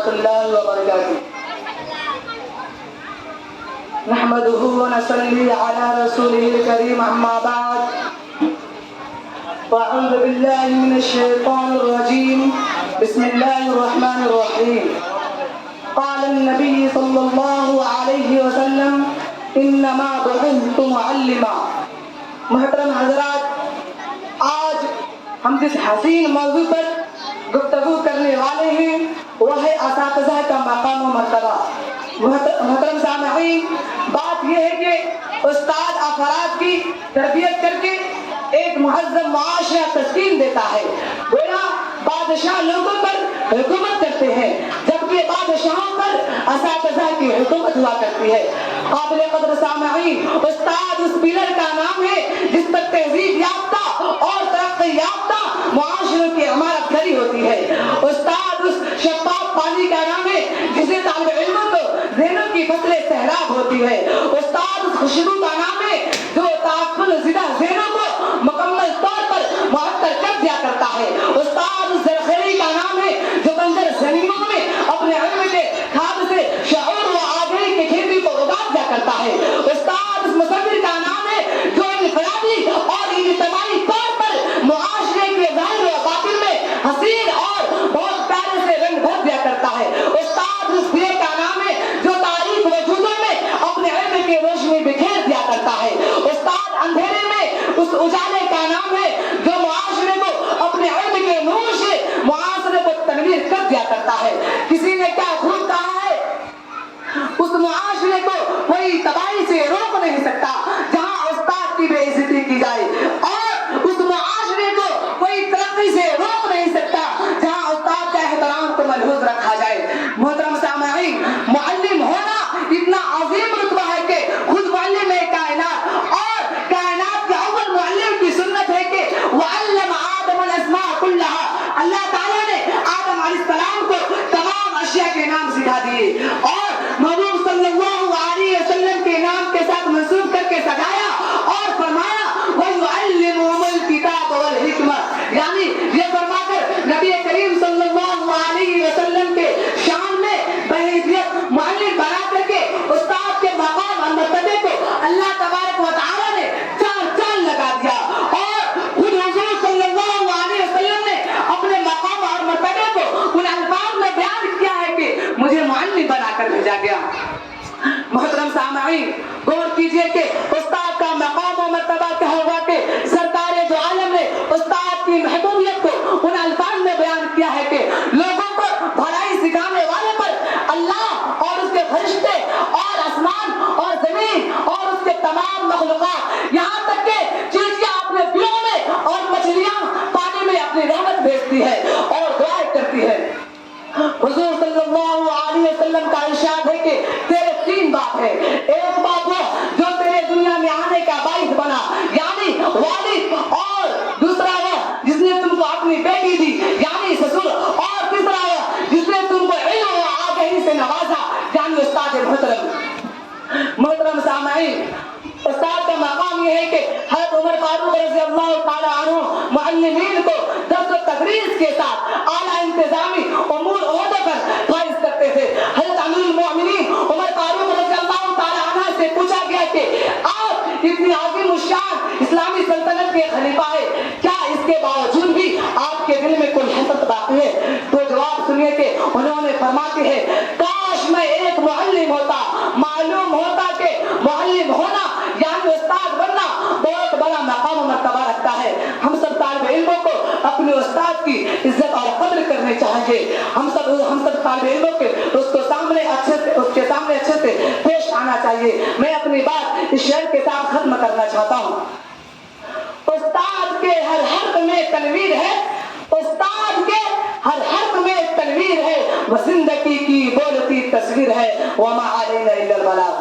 ورحمة الله وبركاته. نحمده ونصلي على رسوله الكريم أما بعد. وأعوذ بالله من الشيطان الرجيم. بسم الله الرحمن الرحيم. قال النبي صلى الله عليه وسلم انما بعثت معلما. محترم حضرات، آج ہم جس حسین موضوع پر گفتگو کرنے والے ہیں وہ ہے اساتذہ کا مقام و مرتبہ. محترم سامعین، بات یہ ہے کہ استاد افراد کی تربیت کر کے ایک مہذب معاشرہ تشکیل دیتا ہے. گویا بادشاہ لوگوں پر حکومت کرتے ہیں جبکہ بادشاہوں پر اساتذہ کی حکومت ہوا کرتی ہے. قابل قدر سامعین، استاد اس پلر کا نام ہے جس پر تہذیب یافتہ اور ترقی یافتہ معاشروں کی عمارت کھڑی ہوتی ہے. استاد اس شفاف پانی کا نام ہے جسے طالب علموں کو ذہنوں کی فصلیں سیراب ہوتی ہے. استاد اس خوشبو کا نام ہے جو تعفن زدہ ذہنوں کو مکمل طور پر معطر کر دیا کرتا ہے. استاد اس زرخیری کا نام ہے جو بنجر زمینوں میں اپنے علم کے کھاد سے شعور و آگاہی کی کھیتی کو اگا دیا کرتا ہے. استاد اس مصور کا نام ہے جو انفرادی اور اجتماعی طور پر معاشرے کے ظاہر و باطن میں حسین اور بہت پیارے سے رنگ بھر دیا کرتا ہے. استاد اس دیے کا نام ہے جو تاریخ وجودوں میں اپنے علم کی روشنی بکھیر دیا کرتا ہے. استاد اندھیرے میں اس اجالے کا نام ہے جو معاشرے کو اپنے علم کے نور سے معاشرے کو تنویر کر دیا کرتا ہے. کسی نے کیا خوب کہا ہے، اس معاشرے کو کوئی تباہی سے روک نہیں سکتا جہاں استاد کی بے عزتی کی جائے، اور اس معاشرے کو کوئی ترقی سے روک نہیں سکتا جہاں استاد کا احترام کو ملحوظ رکھا جائے. محترم سامعین، معلم ہونا اتنا عظیم رتبہ ہے کہ خود معلم ہے کائنات، اور کائنات کے اول معلم کی سنت ہے کہ وعلم آدم الاسماء کلها. اللہ تعالیٰ نے آدم علیہ السلام کو تمام اشیاء کے نام سکھا دیے اور محبوب صلی اللہ علیہ وسلم کے نام کے ساتھ منسوب کر کے سجایا اور فرمایا وَيُعَلِّمُهُمُ الْكِتَابَ وَالْحِكْمَةَ. یعنی یہ فرما کر نبی کریم صلی اللہ علیہ وسلم کے شان میں بحیثیت معلم بنا کر کے استاد کے مقام اور مرتبے کو اللہ تبارک و تعالیٰ نے چال لگا دیا، اور خود حضور صلی اللہ علیہ وسلم نے اپنے مقام اور مرتبے کو ان الفاظ میں بیان کیا ہے کہ مجھے معلم بنا کر بھیجا گیا. محترم سامعین، غور کیجئے کہ استاد کا مقام و مرتبہ کیا ہوگا کہ سرکار دو عالم نے استاد کی محبوبیت کو ان الفاظ میں بیان کیا ہے کہ لوگوں کو بھلائی سکھانے والے پر اللہ اور اس کے فرشتے اور آسمان اور زمین اور اس کے تمام مخلوقات، یہاں تک کہ چڑیاں اپنے بلوں میں اور مچھلیاں پانی میں اپنی رحمت بھیجتی ہے اور دعائیں کرتی ہے. حضور صلی اللہ علیہ وسلم کا ارشاد ہے کہ تیرے تین باپ ہے. ایک باپ وہ جو تیرے دنیا میں آنے کا باعث بنا، یعنی والد، اور دوسرا وہ جس نے تم کو اپنی بیٹی دی یعنی سسر، اور تیسرا وہ جس نے تم کو علم و آگاہی سے نوازا یعنی استاد محترم. محترم سامعین، استاد کا مقام یہ ہے کہ حضرت عمر فاروق رضی اللہ تعالی عنہ معلمین کو درس و تدریس کے ساتھ اعلیٰ انتظامی امور عہدے پر فائز کرتے تھے. حضرت امیر المؤمنین عمر فاروق رضی اللہ تعالی عنہ سے پوچھا گیا کہ آپ اتنی عظیم الشان اسلامی سلطنت کے خلیفہ ہے، کیا اس کے باوجود بھی آپ کے دل میں کوئی حسد باقی ہے؟ تو جواب سنیے کہ انہوں نے فرماتے ہیں کاش میں ایک معلم ہوتا. معلوم ہوتا کہ معلم ہونا یعنی استاد بننا بہت بڑا مقام و مرتبہ رکھتا ہے. ہم سب طالب علموں کو اپنے استاد کی عزت اور قدر کرنی چاہیے. ہم سب طالب علموں کے اس کے سامنے اچھے سے پیش آنا چاہیے. میں اپنی بات اس شعر کے ساتھ ختم کرنا چاہتا ہوں. استاد کے ہر حرف میں تنویر ہے، استاد کے ہر حرف میں تنویر ہے، وہ زندگی کی بولتی تصویر ہے. وما علینا الا البلاغ.